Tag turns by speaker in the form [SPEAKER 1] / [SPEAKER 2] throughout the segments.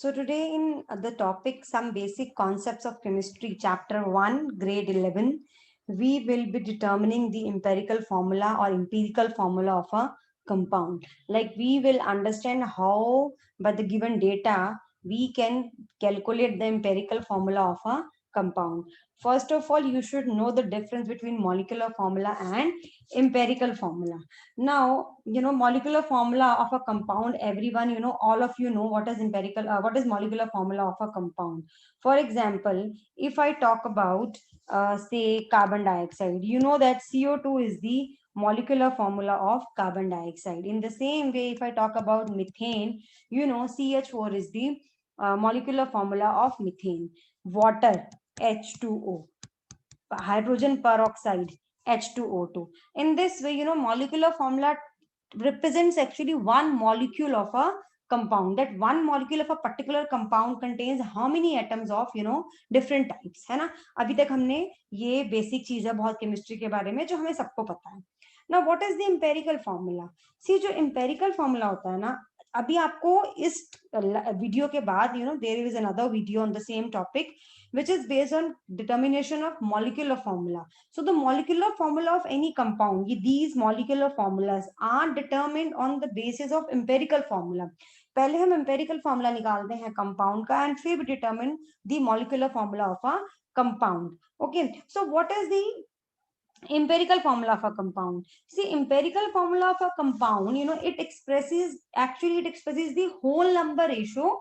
[SPEAKER 1] So today in the topic some basic concepts of chemistry chapter 1 grade 11 we will be determining the empirical formula or empirical formula of a compound. Like we will understand how by the given data we can calculate the empirical formula of a compound. First of all, you should know the difference between molecular formula and empirical formula. Now, molecular formula of a compound, everyone, all of you know what is empirical, what is molecular formula of a compound. For example, if I talk about, say, carbon dioxide, you know that CO2 is the molecular formula of carbon dioxide. In the same way, if I talk about methane, CH4 is the molecular formula of methane. Water, H2O. Hydrogen peroxide, H2O2. In this way, molecular formula represents actually one molecule of a compound. That one molecule of a particular compound contains how many atoms of different types, है ना. अभी तक हमने ये basic चीज है बहुत chemistry के बारे में जो हमें सबको पता है. ना what is the empirical formula. See जो एम्पेरिकल फॉर्मूला होता है ना, अभी आपको इस वीडियो के बाद there is another video on the same topic which is based on determination of molecular formula. So the molecular formula of any compound, these molecular formulas are determined on the basis of empirical formula. पहले हम empirical formula निकालते हैं compound का and फिर determine the molecular formula of a compound. Okay, so what is the empirical formula of a compound? See, empirical formula of a compound, it expresses the whole number ratio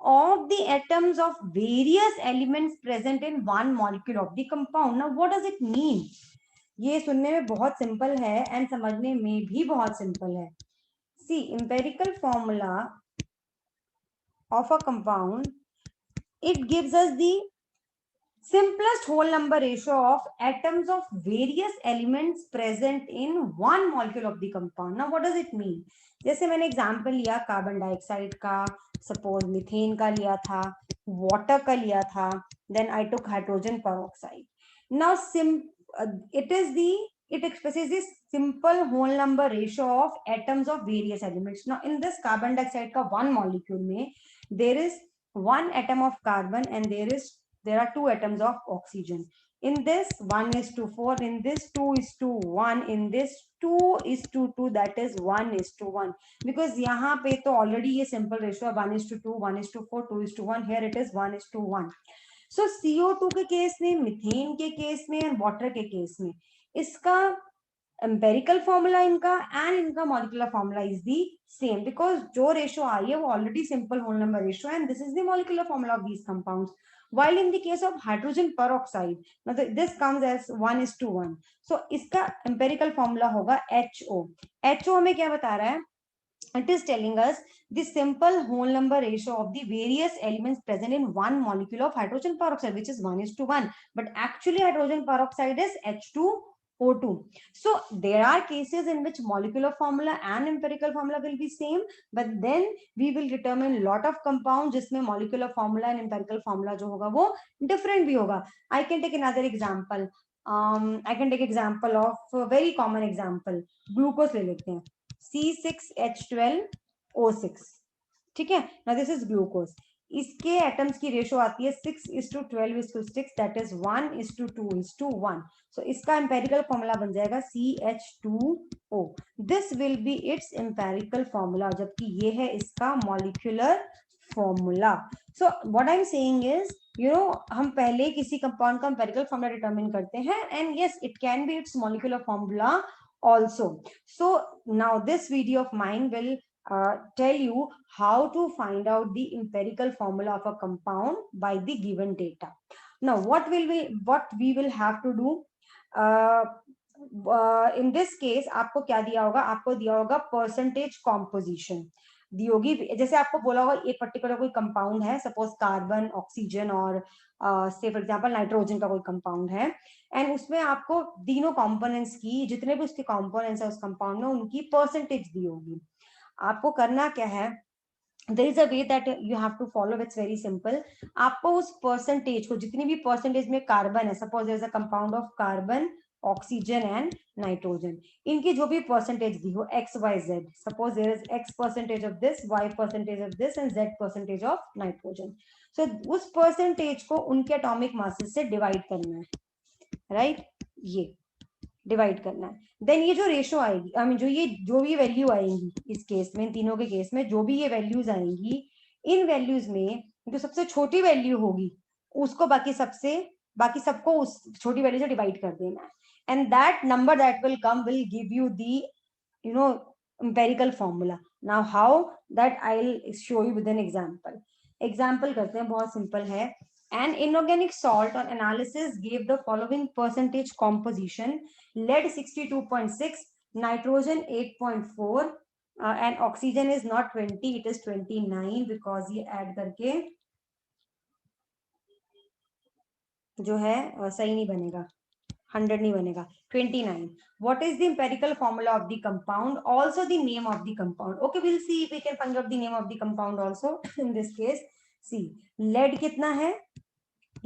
[SPEAKER 1] of the atoms of various elements present in one molecule of the compound. Now what does it mean? ये सुनने में बहुत simple है and समझने में भी बहुत simple है. See, empirical formula of a compound, it gives us the simplest whole number ratio of atoms of various elements present in one molecule of the compound. Now what does it mean? जैसे मैंने example लिया carbon dioxide का, suppose methane का लिया था, water का लिया था, then I took hydrogen peroxide. Now it expresses this simple whole number ratio of atoms of various elements. Now in this carbon dioxide का one molecule में there is one atom of carbon and there are two atoms of oxygen. In this 1:4, in this 2:1, in this 2:2, that is 1:1. Because यहाँ पे तो already ये simple ratio है 1:2, 1:4, 2:1. Here it is 1:1. So CO2 के case में, methane के case में और वाटर के केस में इसका एम्पेरिकल फॉर्मूला इनका एंड इनका molecular formula is the same, because जो रेशियो आई है वो already simple whole number ratio and this is the molecular formula of these compounds. while in the case of hydrogen peroxide, now this comes as 1:1. so इसका empirical formula होगा HO. HO हमें क्या बता रहा है? It is telling us the simple whole number ratio of the various elements present in one molecule of hydrogen peroxide, which is 1:1. But actually hydrogen peroxide is H2O2. So there are cases in which molecular formula and empirical formula will be same, but then we will determine lot of compounds जिसमें molecular formula and empirical formula जो होगा वो different भी होगा. I can take another example. I can take example of a very common example. Glucose ले लेते हैं. C6H12O6. ठीक है. Now this is glucose. इसके एटम्स की रेशो आती है 6:12:6, दैट इज 1:2:1. सो इसका एम्पेरिकल फॉर्मूला बन जाएगा CH2O. This will B it's empirical formula, जबकि ये है इसका molecular formula. So what I am saying is हम पहले किसी कंपाउंड का एम्पेरिकल फॉर्मूला डिटरमिन करते हैं and yes it can be it's molecular formula also. So now this video of mine will tell you how to find out the empirical formula of a compound by the given data. Now what we will have to do, in this case आपको क्या दिया होगा? आपको दिया होगा percentage composition दी होगी. जैसे आपको बोला होगा एक पर्टिकुलर कोई कंपाउंड है, सपोज कार्बन, ऑक्सीजन और से फॉर एग्जांपल नाइट्रोजन का कोई कंपाउंड है एंड उसमें आपको तीनों कंपोनेंट्स की, जितने भी उसके कंपोनेंट्स है उस कंपाउंड में, उनकी परसेंटेज दी होगी. आपको करना क्या है? there is a way that you have to follow. It's very simple. आपको उस परसेंटेज को, जितनी भी परसेंटेज में कार्बन है, suppose there is a compound of carbon oxygen and nitrogen, इनकी जो भी परसेंटेज दी हो X Y Z, suppose there is X percentage of this, Y percentage of this and Z percentage of nitrogen, so उस percentage को उनके atomic masses से divide करना है, राइट, ये डिवाइड करना है। देन ये जो रेशो आएगी, आई मीन जो भी वैल्यू आएंगी इस केस में, इन तीनों के केस में जो भी ये वैल्यूज आएंगी, इन वैल्यूज में जो सबसे छोटी वैल्यू होगी उसको बाकी सबको उस छोटी वैल्यू से डिवाइड कर देना है, and that number that will come will give you the empirical formula. Now how that I'll show you with an example करते हैं, बहुत सिंपल है। An inorganic salt on analysis gave the following percentage composition: lead 62.6, nitrogen 8.4, and oxygen is not 20, it is 29 because ये add करके जो है सही नहीं बनेगा, 100 नहीं बनेगा, 29. What is the empirical formula of the compound? Also the name of the compound. Okay, we'll see if we can find out the name of the compound also in this case. See, lead कितना है?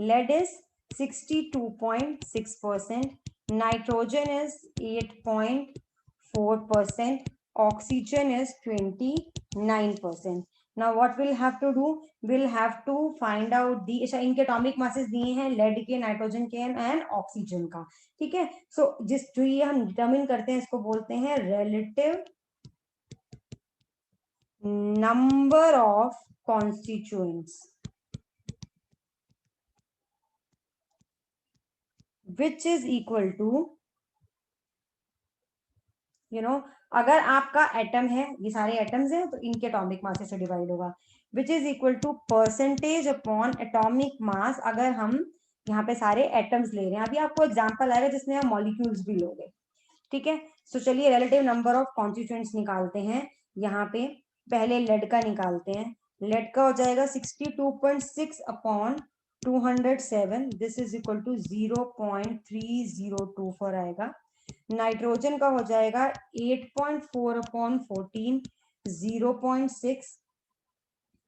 [SPEAKER 1] Lead is 62.6%, nitrogen is 8.4%, oxygen is 29%. Now what we'll have to do, we'll have to find out the इनके atomic masses दिए हैं lead के, nitrogen के and oxygen का, ठीक है। सो जो ये हम डिटरमिन करते हैं इसको बोलते हैं relative number of constituents which is equal to अगर आपका एटम है, ये सारे एटम्स हैं तो इनके एटॉमिक मास से डिवाइड होगा, which is equal to percentage upon atomic mass, अगर हम यहाँ पे सारे एटम्स ले रहे हैं। अभी आपको एग्जांपल आएगा जिसमें हम मॉलिक्यूल्स भी लोगे, ठीक है। सो चलिए रिलेटिव नंबर ऑफ कॉन्स्टिट्यूएंट्स निकालते हैं। यहाँ पे पहले लेड का निकालते हैं, लेड का हो जाएगा 62.6 upon 207, this is equal to 0.3024 आएगा। नाइट्रोजन का हो जाएगा 8.4 अपॉन 14, 0.6,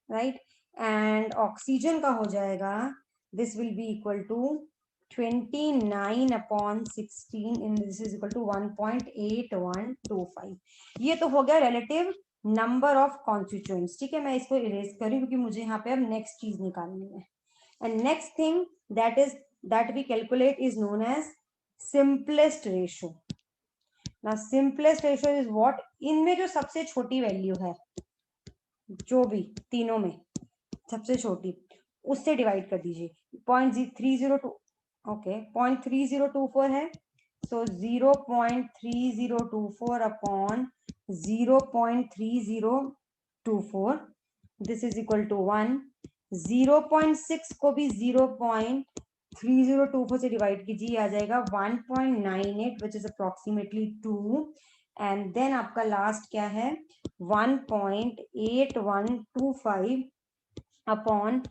[SPEAKER 1] राइट, एंड ऑक्सीजन का हो जाएगा, this will be equal to 29 upon 16 in this is equal to 1.8125। ये तो हो गया रिलेटिव नंबर ऑफ कॉन्स्टिट्यूएंट्स, ठीक है। मैं इसको इरेज करूं क्योंकि मुझे यहाँ पे अब नेक्स्ट चीज निकालनी है, and next thing that we calculate is known as simplest ratio. ना सिंपलेस्ट रेशो इज व्हाट, इनमें जो सबसे छोटी वैल्यू है, जो भी तीनों में सबसे छोटी, उससे डिवाइड कर दीजिए। 0.302, ओके 0.3024 है, so 0.3024 upon 0.3024, this is equal to 1। 0.6 को भी 0.3024 से डिवाइड कीजिए, आ जाएगा 1.98 which is approximately 2, and then आपका लास्ट क्या है 1.8125 upon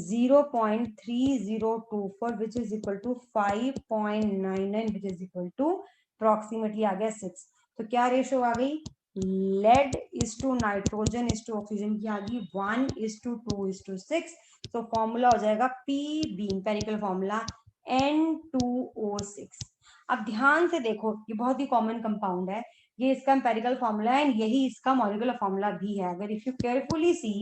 [SPEAKER 1] 0.3024 which is equal to 5.99 which is equal to approximately आ गया 6। तो क्या रेशो आ गई, lead is to nitrogen is to oxygen की आ गई 1:2:6। तो फॉर्मूला हो जाएगा PB, इंपेरिकल फॉर्मूला N2O6। अब ध्यान से देखो, ये बहुत ही कॉमन कंपाउंड है, ये इसका इंपेरिकल फॉर्मूला है एंड यही इसका मॉलिक्यूलर फॉर्मूला भी है। अगर इफ यू केयरफुली सी,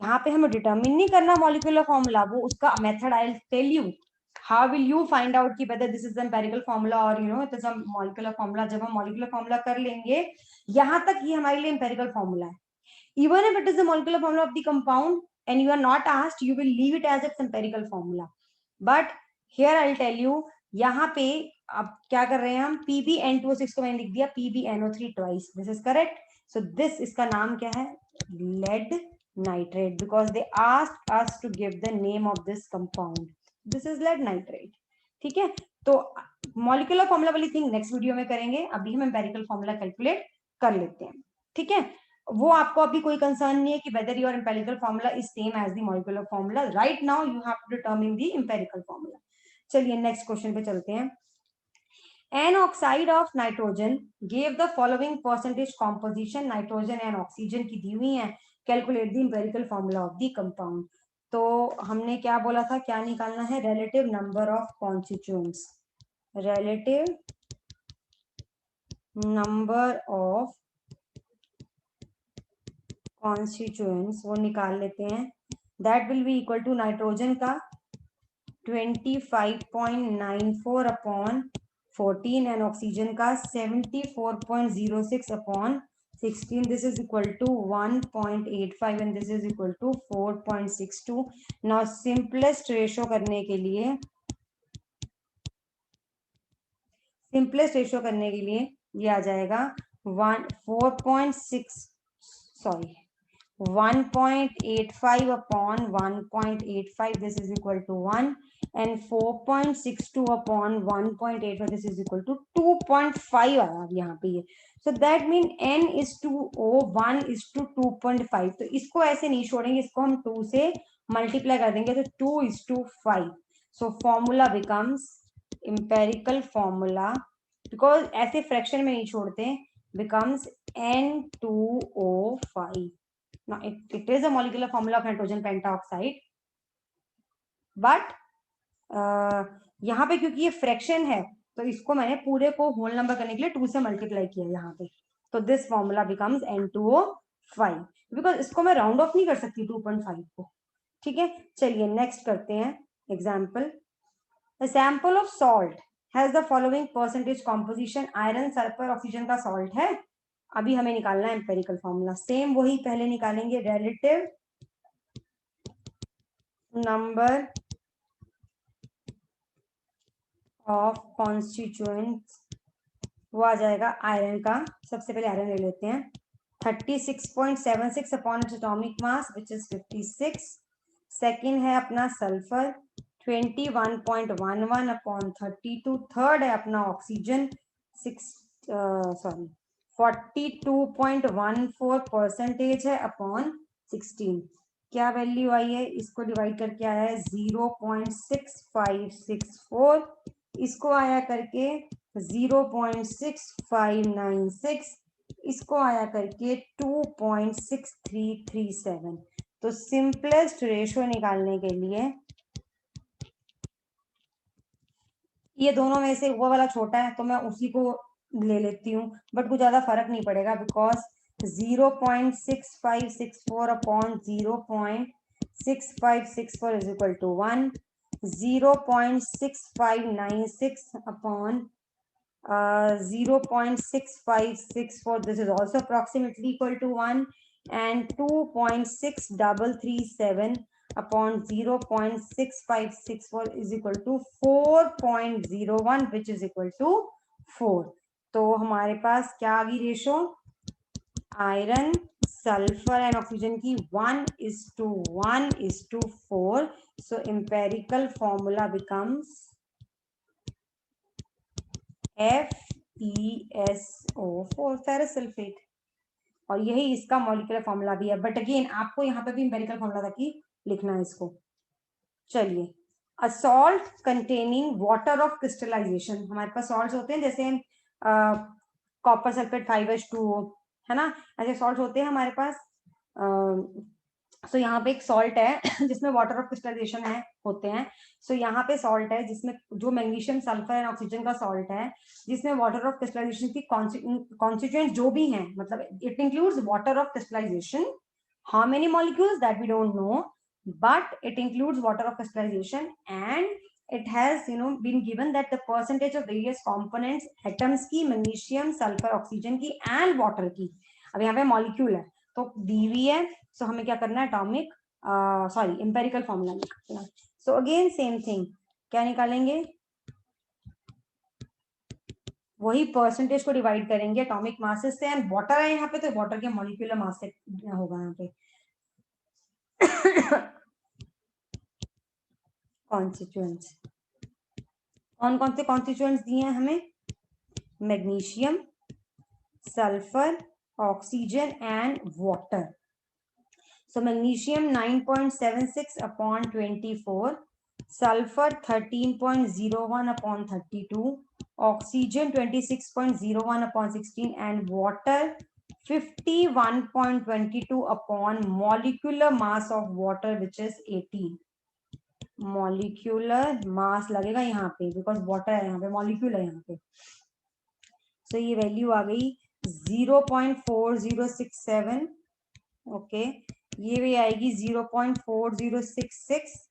[SPEAKER 1] यहाँ पे हमें डिटरमिन नहीं करना मॉलिक्यूलर फॉर्मूला, वो उसका method I will tell you. How will you find out कि whether this is the empirical formula और it is a molecular formula. जब हम मॉलिक्यूलर फॉर्मूला कर लेंगे, यहाँ तक ये हमारे लिए एम्पेरिकल फॉर्मूला है। Even if it is the molecular formula of the compound and you are not asked, you will leave it as its empirical formula. But here I'll tell you, यहाँ पे अब क्या कर रहे हैं हम, PbN2O6 को मैंने लिख दिया PbNO3 twice. This is correct. So this इसका नाम क्या है, lead nitrate, because they asked us to give the name of this compound. This is lead nitrate. ठीक है, तो मॉलिक्यूलर फॉर्मूला वाली थिंग नेक्स्ट वीडियो में करेंगे, अभी हम एम्पेरिकल फॉर्मूला कैलकुलेट कर लेते हैं, ठीक है। वो आपको अभी कोई कंसर्न नहीं है कि whether your empirical formula is same as the molecular formula. Right now you have to determine the empirical formula. चलिए नेक्स्ट क्वेश्चन पे चलते हैं। An oxide of nitrogen gave the following percentage composition, nitrogen and oxygen की दी हुई है, calculate the empirical formula of the compound. तो हमने क्या बोला था, क्या निकालना है, relative number of constituents, relative number of constituents वो निकाल लेते हैं, that will be equal to nitrogen का 25.94 अपॉन 14 एंड ऑक्सीजन का 74.06 upon 16. This is equal to 1.85 and this is equal to 4.62. Now simplest ratio करने के लिए ये आ जाएगा 1.85 upon 1.85, this is equal to 1, and 4.62 upon 1.85, this is equal to 2.5 आया यहाँ पे ये. So that means n is to o 1 is to 2.5. तो इसको ऐसे नहीं छोड़ेंगे, इसको हम 2 से मल्टीप्लाई कर देंगे तो 2 is to 5. So formula becomes empirical formula, because ऐसे फ्रैक्शन में नहीं छोड़ते, becomes N2O5. Now it is a molecular formula of nitrogen pentaoxide, but यहाँ पे क्योंकि ये फ्रैक्शन है तो इसको मैंने पूरे को होल नंबर करने के लिए 2 से मल्टीप्लाई किया यहाँ पे, तो this formula becomes N2O5, because इसको मैं राउंड ऑफ नहीं कर सकती 2.5 को. ठीक है, चलिए नेक्स्ट करते हैं example. A sample of salt has the following percentage composition. Iron, sulphur, oxygen का सॉल्ट है. अभी हमें निकालना है एम्पेरिकल फॉर्मूला. सेम वही पहले निकालेंगे, रिलेटिव नंबर ऑफ कॉन्स्टिट्यूएंट्स, वो आ जाएगा आयरन का. सबसे पहले आयरन ले लेते हैं. 36.76 upon atomic mass which is 56. Second है अपना सल्फर 21.11 अपॉन 32. थर्ड है अपना ऑक्सीजन 42.14% है अपॉन 16. क्या वैल्यू आई है, इसको डिवाइड करके आया है 0.6564, इसको आया करके 0.6596, इसको आया करके 2.6337. तो सिंपलेस्ट रेशियो निकालने के लिए ये दोनों में से वो वाला छोटा है तो मैं उसी को ले लेती हूँ, बट कुछ ज्यादा फर्क नहीं पड़ेगा, because 0.6564 upon 0.6564 is equal to 1. 0.6596 upon 0.6564, this is also approximately equal to 1, and 2.6337 upon 0.6564 is equal to 4.01, which is equal to 4. तो हमारे पास क्या आ गई ratio, iron, sulphur and oxygen की 1:1:4. So empirical formula becomes FeSO4, ferrous sulphate, और यही इसका molecular formula भी है. बट अगेन आपको यहाँ पे भी एम्पेरिकल फॉर्मूला तक ही लिखना है इसको. चलिए, a salt containing water of crystallization, हमारे पास सॉल्ट्स होते हैं जैसे कॉपर सल्फेट 5H2O है ना, ऐसे सॉल्ट होते हैं हमारे पास. सो यहाँ पे एक सॉल्ट है जिसमें वाटर ऑफ क्रिस्टलाइजेशन है होते हैं. सो यहाँ पे सॉल्ट है जिसमें जो मैग्नीशियम, सल्फर एंड ऑक्सीजन का सॉल्ट है जिसमें वाटर ऑफ क्रिस्टलाइजेशन की कॉन्स्टिट्यूएंट्स जो भी हैं, मतलब it includes water of crystallization. How many molecules that we don't know, but it includes water of crystallization, and it has been given that the percentage of various components atoms की, magnesium, sulfur, oxygen की and water की. अब यहाँ पे molecule है तो दी हुई है, सो हमें क्या करना है, एटॉमिक एम्पेरिकल फॉर्मूला निकालना. सो अगेन सेम थिंग, क्या निकालेंगे, वही परसेंटेज को डिवाइड करेंगे एटॉमिक मासेस से, एंड वाटर है यहाँ पे तो वाटर के मॉलिक्यूलर मास से होगा यहाँ पे. कॉन्स्टिट्यूएंट्स, कौन कौन से कॉन्स्टिट्यूएंट्स दिए हैं हमें, magnesium, sulphur, oxygen and water. So magnesium 9.76 upon 24, sulphur 13.01 upon 32, oxygen 26.01 upon 16 and water 51.22 upon molecular mass of water which is 18. Molecular mass लगेगा यहाँ पे, बिकॉज वाटर है यहाँ पे, मॉलिक्यूल है यहाँ पे। सो ये वैल्यू आ गई 0.4067। ओके, ये भी आएगी 0.4066,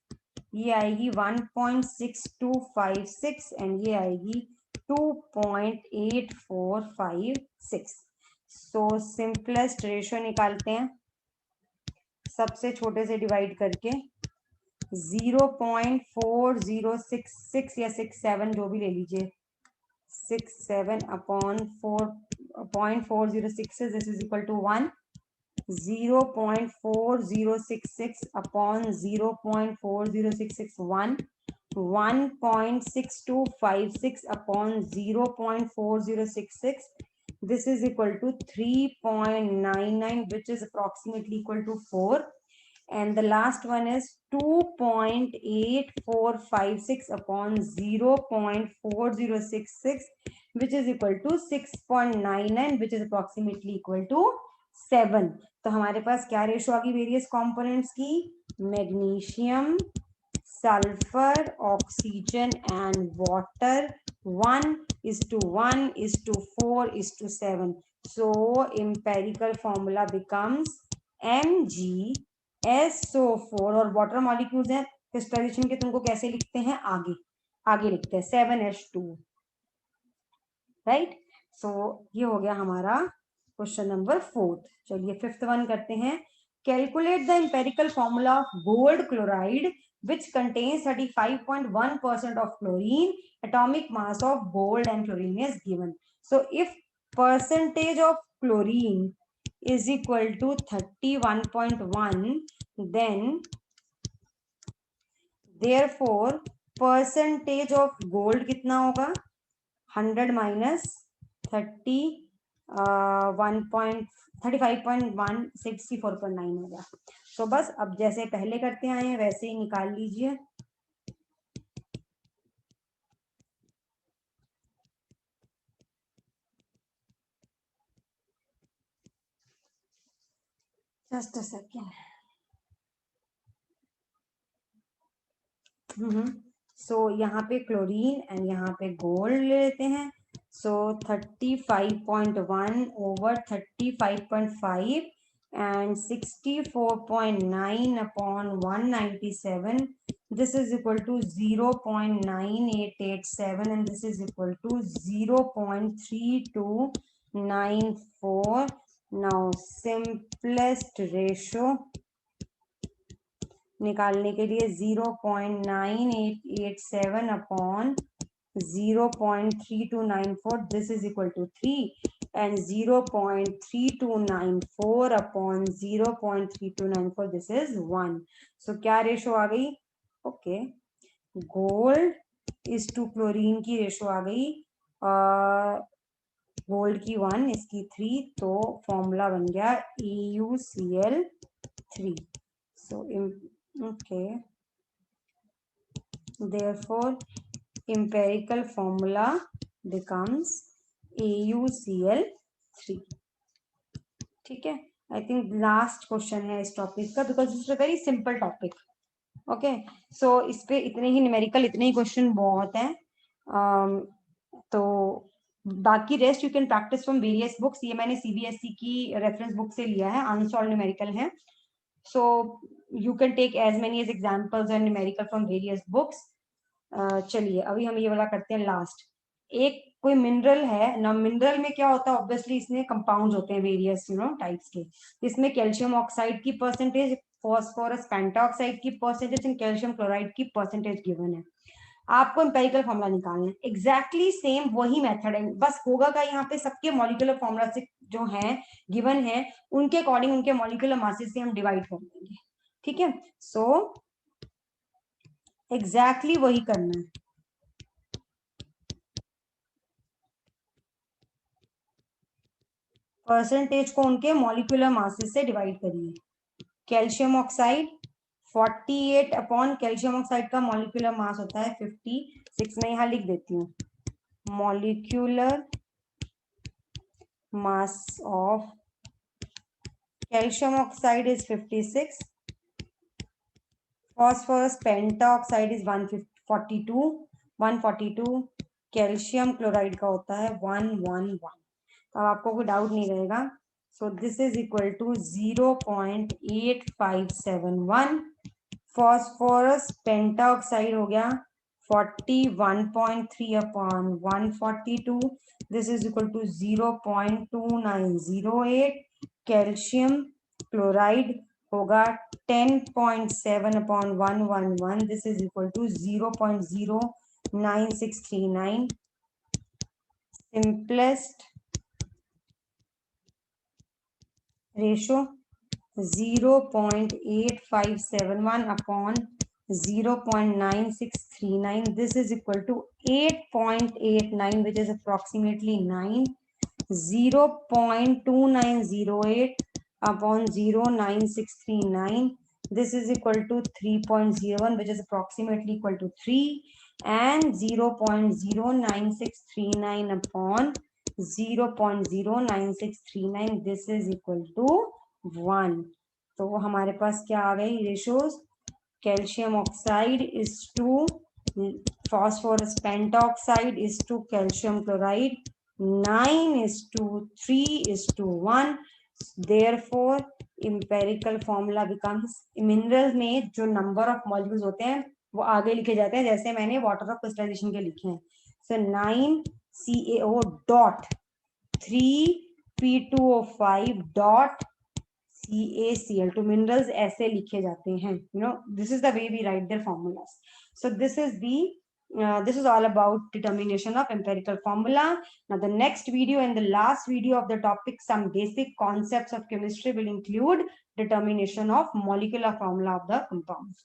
[SPEAKER 1] ये आएगी 1.6256 एंड ये आएगी 2.8456। सो सिंपलेस्ट रेशियो निकालते हैं सबसे छोटे से डिवाइड करके। 0.4066 या 67 जो भी ले लीजिए, 67 upon 4.4066, this is equal to 1। 0.4066 upon 0.4066 1, 1.6256 upon 0.4066, this is equal to 3.99, which is approximately equal to 4, and the last one is 2.8456 upon 0.4066, which is equal to 6.99, which is approximately equal to 7। तो हमारे पास क्या ratio आ गई various components की? Magnesium, sulphur, oxygen and water 1:1:4:7। So empirical formula becomes MgSO4, और water molecules हैं crystallisation के, तुमको कैसे लिखते हैं? आगे आगे लिखते हैं 7H2, राइट। सो ये हो गया हमारा क्वेश्चन नंबर 4। चलिए 5th वन करते हैं। Calculate the empirical formula of gold chloride which contains 35.1% of chlorine. Atomic mass of gold and chlorine is given. So if percentage of chlorine is equal to 31.1, then therefore percentage of gold कितना होगा? 100 minus 35.1 64.9 हो गया। तो बस अब जैसे पहले करते आए हैं वैसे ही निकाल लीजिए। Just a second. सो यहाँ पे क्लोरीन एंड यहाँ पे गोल्ड ले लेते हैं। सो 35.1 over 35.5 and 64.9 upon 197. This is equal to 0.9887 and this is equal to 0.3294. Now simplest ratio निकालने के लिए 0.9887 upon 0.3294, this is equal to 3, and 0.3294 upon 0.3294, this is 1। So क्या रेशो आ गई? Okay, gold is to chlorine की ratio आ गई, gold की 1, इसकी 3, तो फॉर्मूला बन गया EuCl3। सो okay, therefore empirical formula becomes AuCl3। ठीक है, आई थिंक लास्ट क्वेश्चन है इस टॉपिक का, because it's a very simple topic. Okay, so इस पे इतने ही न्यूमेरिकल, इतने ही क्वेश्चन बहुत हैं। तो बाकी rest you can practice from various books. ये मैंने CBSE की रेफरेंस बुक से लिया है, अनसॉल्व न्यूमेरिकल है। So you can take as many as examples and numerical from various books. चलिए अभी हम ये वाला करते हैं लास्ट। एक कोई मिनरल है ना, मिनरल में क्या होता है? ऑब्वियसली इसमें कंपाउंड्स होते हैं वेरियस टाइप्स के। इसमें कैल्शियम ऑक्साइड की परसेंटेज, फॉस्फोरस पेंटाऑक्साइड की परसेंटेज एंड कैल्शियम क्लोराइड की परसेंटेज गिवन है। आपको एम्पेरिकल फॉर्मूला निकालना है। एग्जैक्टली सेम वही मेथड है, बस होगा का यहाँ पे सबके मॉलिक्यूलर फॉर्मूला से जो है गिवन है उनके अकॉर्डिंग उनके मॉलिक्यूलर मासेस से हम डिवाइड कर देंगे। ठीक है, सो एग्जैक्टली वही करना है। परसेंटेज को उनके मॉलिक्यूलर मासेस से डिवाइड करिए। Calcium oxide 48 upon, calcium oxide का मॉलिक्यूलर मास होता है 56। मैं यहाँ लिख देती हूँ, molecular mass of calcium oxide is 56, phosphorus pentaoxide is 142, calcium chloride का होता है 111। तो आपको कोई डाउट नहीं रहेगा। So this is equal to 0.8571। Phosphorus pentaoxide हो गया 41.3 upon 142, this is equal to 0.2908। Calcium chloride होगा 10.7 upon 111, this is equal to 0.09639। Simplest ratio 0.8571 upon 0.9639. This is equal to 8.89, which is approximately 9. 0.2908 upon 0.9639. This is equal to 3.01, which is approximately equal to 3. And 0.09639 upon 0.09639. This is equal to 1। तो हमारे पास क्या आ गई ratios? Calcium oxide is to phosphorus pentaoxide is to calcium chloride 9:3:1। therefore empirical formula becomes, mineral में जो number of molecules होते हैं वो आगे लिखे जाते हैं, जैसे मैंने वाटर ऑफ क्रिस्टलाइजेशन के लिखे हैं। सो 9CaO dot 3P2O5 dot CaCl2 minerals ऐसे लिखे जाते हैं। this is the way we write their formulas. So this is all about determination of empirical formula. Now the next video and the last video of the topic, some basic concepts of chemistry, will include determination of molecular formula of the compounds.